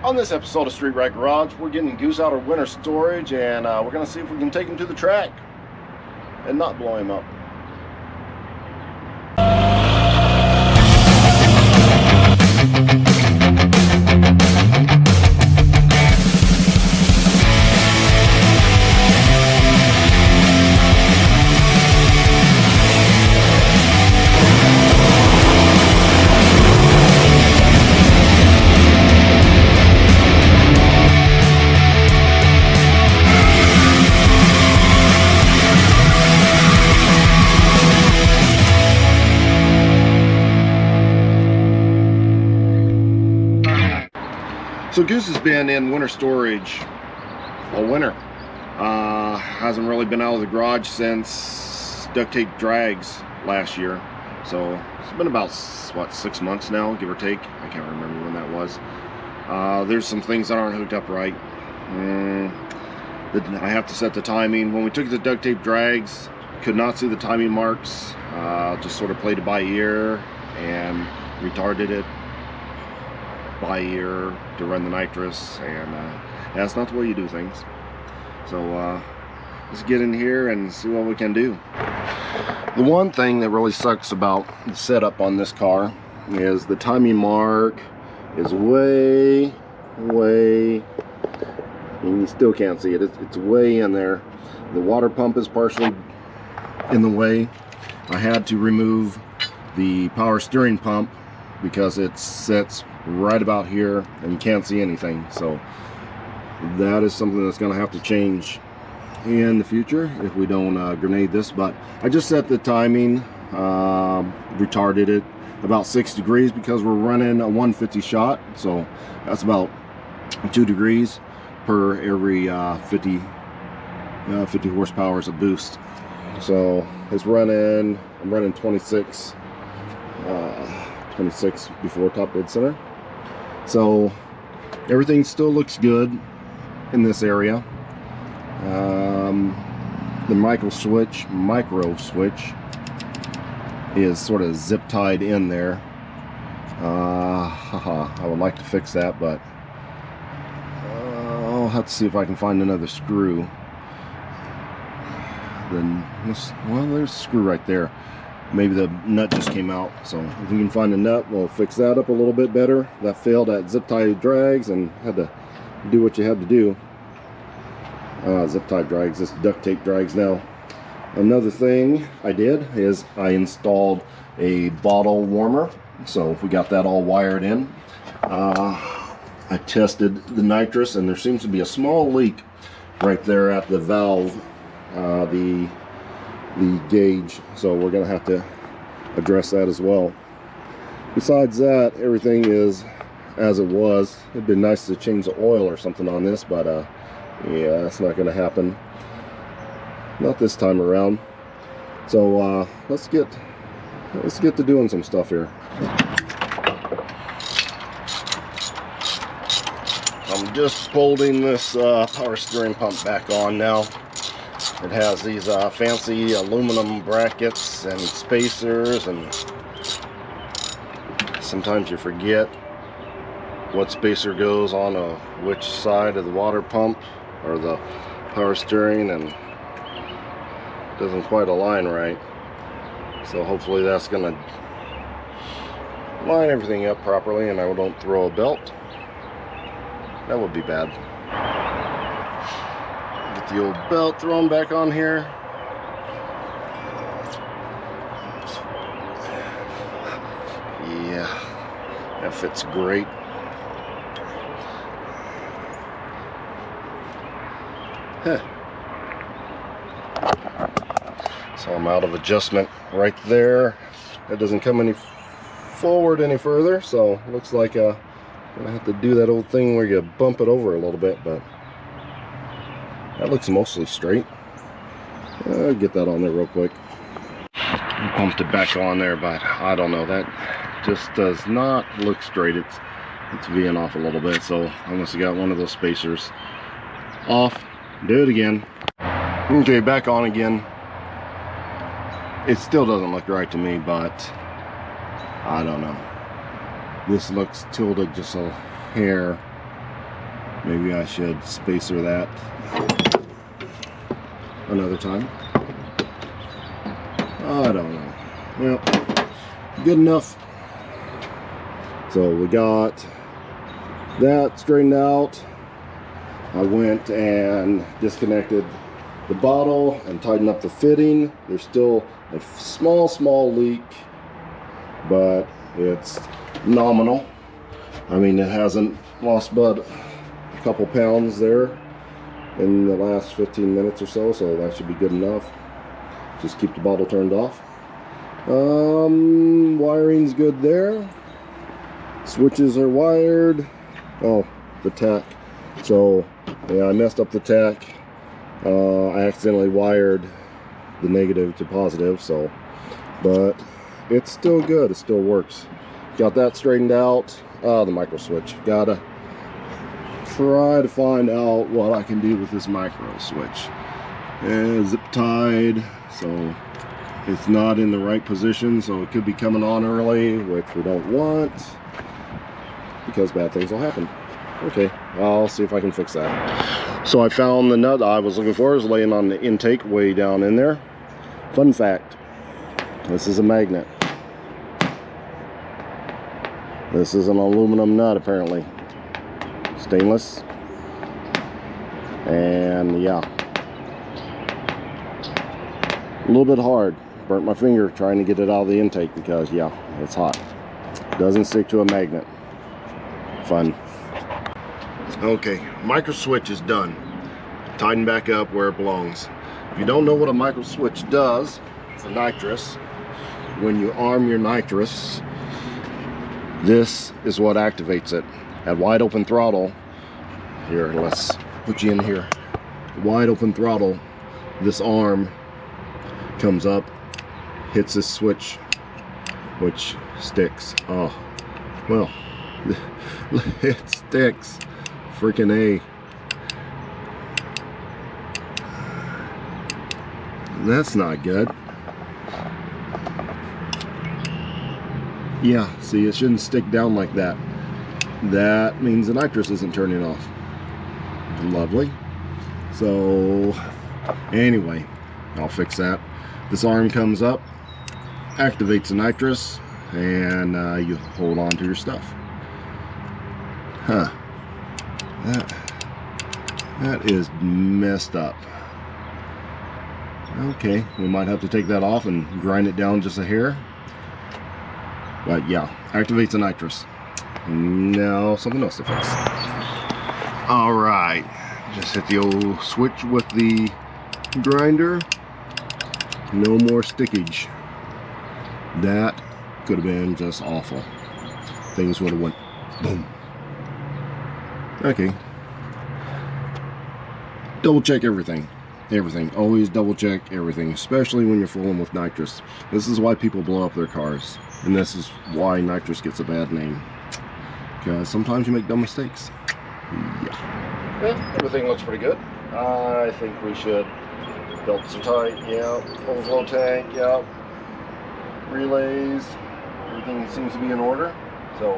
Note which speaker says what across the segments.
Speaker 1: On this episode of Street Rat Garage, we're getting Goose out of winter storage, and we're going to see if we can take him to the track and not blow him up. So Goose has been in winter storage all winter. Hasn't really been out of the garage since duct tape drags last year. So it's been about, what, 6 months now, give or take. I can't remember when that was. There's some things that aren't hooked up right. I have to set the timing. When we took the duct tape drags, could not see the timing marks. Just sort of played it by ear and retarded it by ear to run the nitrous, and that's not the way you do things. So let's get in here and see what we can do. The one thing that really sucks about the setup on this car is the timing mark is way, and you still can't see it. It's way in there. The water pump is partially in the way. I had to remove the power steering pump because it sits right about here and you can't see anything. So that is something that's going to have to change in the future if we don't grenade this. But I just set the timing, retarded it about 6 degrees because we're running a 150 shot, so that's about 2 degrees per every 50 horsepower of boost. So it's running, I'm running 26 before top dead center. So everything still looks good in this area. The micro switch is sort of zip tied in there. I would like to fix that, but I'll have to see if I can find another screw. Well, there's a screw right there. Maybe the nut just came out, so if we can find a nut, we'll fix that up a little bit better. That failed at zip tie drags and had to do what you had to do. Zip tie drags, this duct tape drags now. Another thing I did is I installed a bottle warmer, so we got that all wired in. I tested the nitrous, and there seems to be a small leak right there at the valve, the gauge, so we're gonna have to address that as well. Besides that, everything is as it was. It'd be nice to change the oil or something on this, but yeah, that's not gonna happen, not this time around. So let's get to doing some stuff here. I'm just folding this power steering pump back on now. It has these fancy aluminum brackets and spacers, and sometimes you forget what spacer goes on which side of the water pump or the power steering, and it doesn't quite align right. So hopefully that's gonna line everything up properly and I don't throw a belt. That would be bad. Get the old belt thrown back on here. Yeah, that fits great. So I'm out of adjustment right there. That doesn't come any forward any further, so looks like I'm gonna have to do that old thing where you bump it over a little bit, but that looks mostly straight. I'll get that on there real quick. I pumped it back on there, but I don't know, that just does not look straight. It's V'ing off a little bit, so I must have got one of those spacers off. Do it again. Okay, back on again. It still doesn't look right to me, but I don't know. This looks tilted just a hair. Maybe I should spacer that another time. I don't know. Well, good enough. So we got that straightened out. I went and disconnected the bottle and tightened up the fitting. There's still a small leak, but it's nominal. I mean, it hasn't lost but a couple pounds there in the last 15 minutes or so, so that should be good enough. Just keep the bottle turned off. Wiring's good there. Switches are wired. Oh, the tack. So yeah, I messed up the tack. I accidentally wired the negative to positive, so, but it's still good. It still works. Got that straightened out. The micro switch. Gotta try to find out what I can do with this micro switch. And zip tied, so it's not in the right position, so it could be coming on early, which we don't want, because bad things will happen. Okay, I'll see if I can fix that. So I found the nut I was looking for. It was laying on the intake way down in there. Fun fact, this is a magnet. This is an aluminum nut, apparently. Stainless. And yeah, a little bit hard. Burnt my finger trying to get it out of the intake because yeah, it's hot. Doesn't stick to a magnet. Fun. Okay, micro switch is done. Tighten back up where it belongs. If you don't know what a micro switch does, it's a nitrous. When you arm your nitrous, this is what activates it. At wide open throttle, here, let's put you in here. Wide open throttle, this arm comes up, hits this switch, which sticks. Oh, well, it sticks. Freaking A. That's not good. Yeah, see, it shouldn't stick down like that. That means the nitrous isn't turning off. Lovely. So, anyway, I'll fix that. This arm comes up, activates the nitrous, and you hold on to your stuff. Huh. That is messed up. Okay, we might have to take that off and grind it down just a hair. But yeah, activates the nitrous. Now something else to fix. Alright, just hit the old switch with the grinder. No more stickage. That could have been just awful. Things would have went boom. Okay. Double check everything. Everything. Always double check everything, especially when you're fooling with nitrous. This is why people blow up their cars. And this is why nitrous gets a bad name. Because sometimes you make dumb mistakes. Yeah. Yeah, everything looks pretty good. I think we should. Belts are tight, yeah. Overflow tank, yeah. Relays. Everything seems to be in order. So,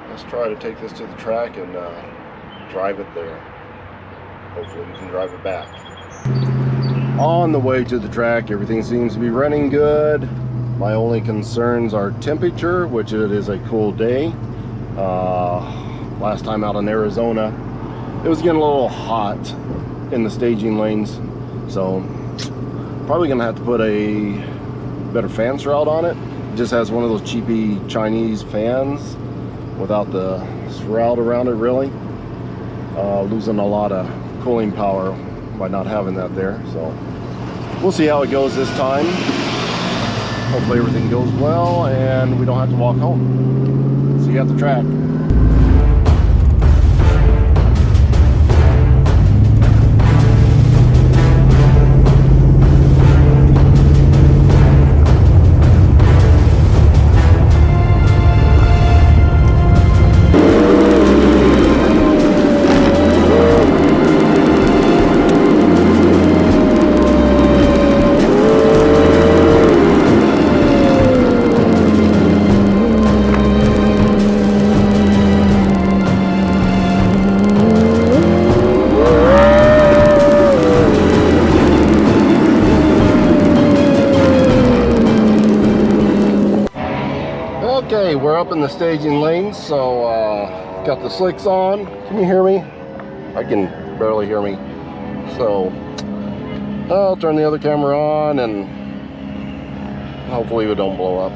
Speaker 1: let's try to take this to the track and drive it there. Hopefully we can drive it back. On the way to the track, everything seems to be running good. My only concerns are temperature, which it is a cool day. Last time out in Arizona, it was getting a little hot in the staging lanes. So probably gonna have to put a better fan shroud on it. It just has one of those cheapy Chinese fans without the shroud around it, really. Losing a lot of cooling power by not having that there. So we'll see how it goes this time. Hopefully everything goes well and we don't have to walk home. See you at the track. in the staging lanes, so got the slicks on. Can you hear me? I can barely hear me. So I'll turn the other camera on and hopefully it don't blow up.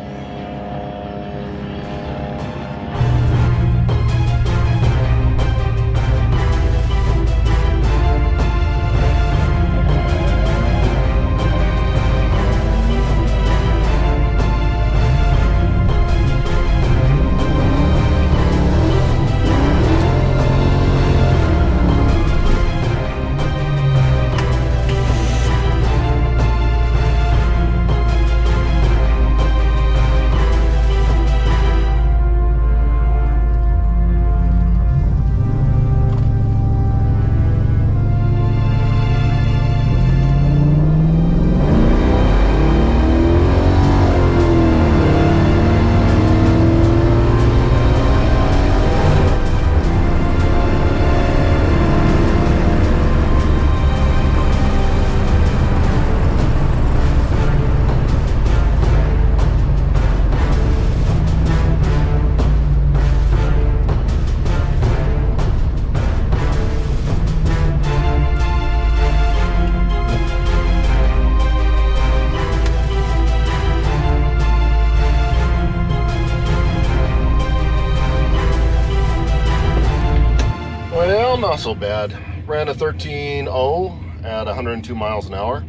Speaker 1: Not so bad. Ran a 13.0 at 102 miles an hour.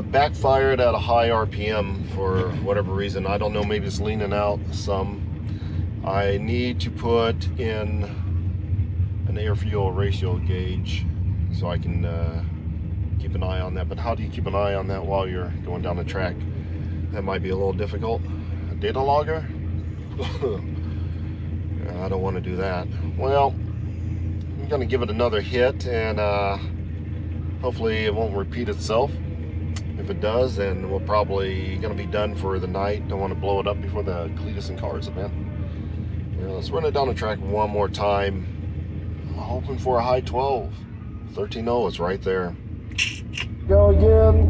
Speaker 1: Backfired at a high RPM for whatever reason. I don't know, maybe it's leaning out some. I need to put in an air-fuel ratio gauge so I can keep an eye on that. But how do you keep an eye on that while you're going down the track? That might be a little difficult. A data logger? I don't want to do that. Well, I'm gonna give it another hit, and hopefully it won't repeat itself. If it does, then we're probably gonna be done for the night. Don't want to blow it up before the Cleetus and Cars event. Yeah, let's run it down the track one more time. I'm hoping for a high 12. 13.0 is right there. Go again.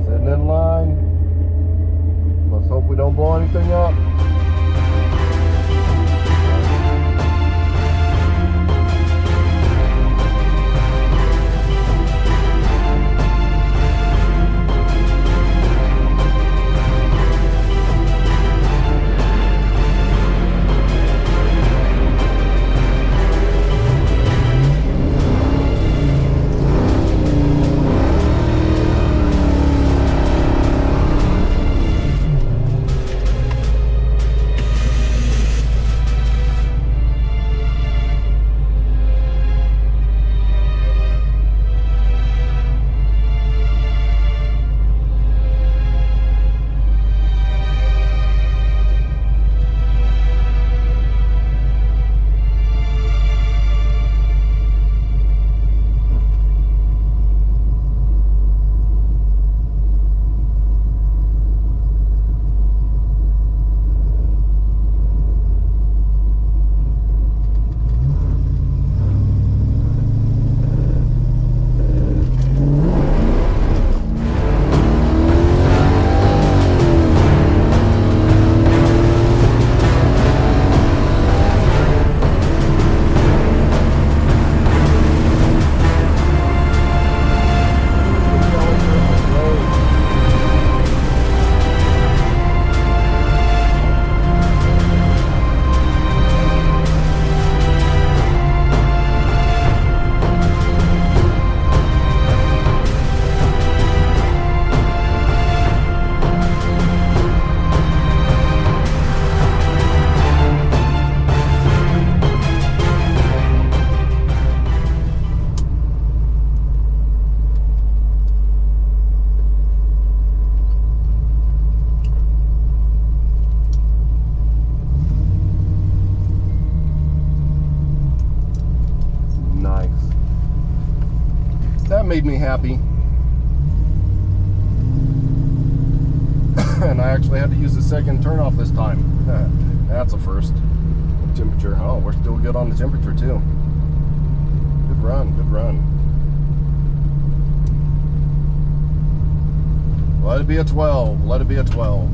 Speaker 1: Sitting in line. Let's hope we don't blow anything up. Made me happy. And I actually had to use the second turnoff this time. That's a first. Temperature, oh, we're still good on the temperature too. Good run, good run. Let it be a 12, let it be a 12.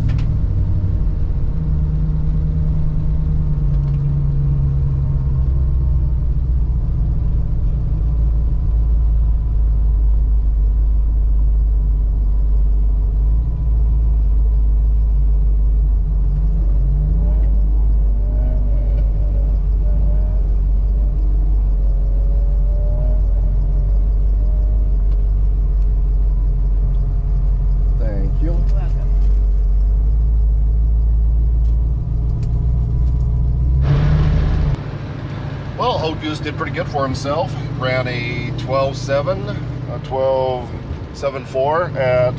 Speaker 1: Well, old Goose did pretty good for himself. Ran a 12.7, a 12.74 at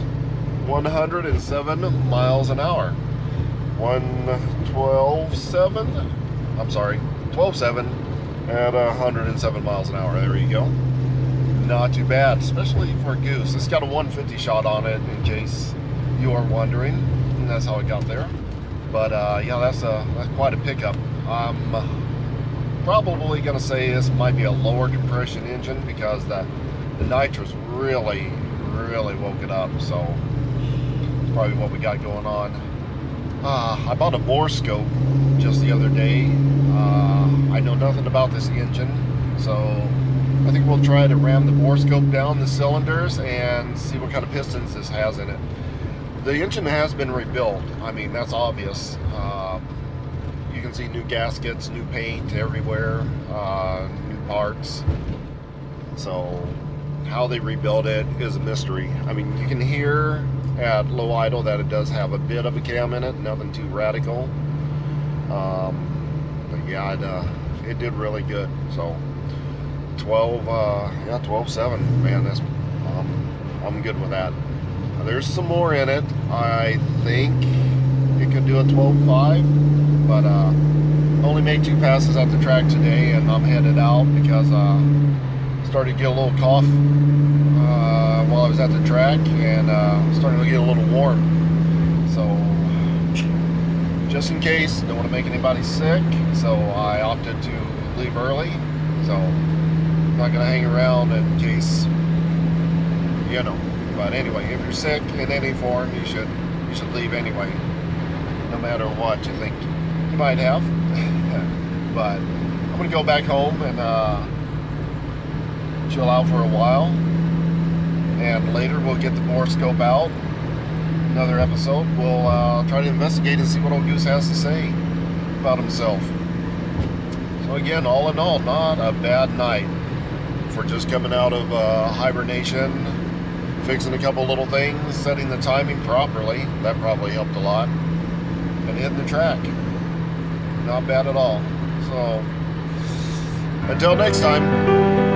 Speaker 1: 107 miles an hour. 12.7, I'm sorry, 12.7 at 107 miles an hour. There you go. Not too bad, especially for a Goose. It's got a 150 shot on it, in case you are wondering. And that's how it got there. But yeah, that's quite a pickup. I'm probably gonna say this might be a lower compression engine because the nitrous really woke it up. So it's probably what we got going on. I bought a bore scope just the other day. I know nothing about this engine, so I think we'll try to ram the bore scope down the cylinders and see what kind of pistons this has in it. The engine has been rebuilt. I mean, that's obvious. You can see new gaskets, new paint everywhere, new parts. So how they rebuilt it is a mystery. I mean, you can hear at low idle that it does have a bit of a cam in it, nothing too radical. But yeah, it did really good. So 12.7, man, that's I'm good with that. There's some more in it. I think it could do a 12.5, but only made 2 passes at the track today, and I'm headed out because started to get a little cough while I was at the track, and starting to get a little warm. So just in case, don't want to make anybody sick, so I opted to leave early. So I'm not going to hang around in case, you know. But anyway, if you're sick in any form, you should leave anyway, no matter what you think you might have. But I'm gonna go back home and chill out for a while, and later we'll get the bore scope out. Another episode, we'll try to investigate and see what old Goose has to say about himself. So again, all in all, not a bad night for just coming out of hibernation. Fixing a couple little things, setting the timing properly, that probably helped a lot, and hitting the track. Not bad at all. So until next time.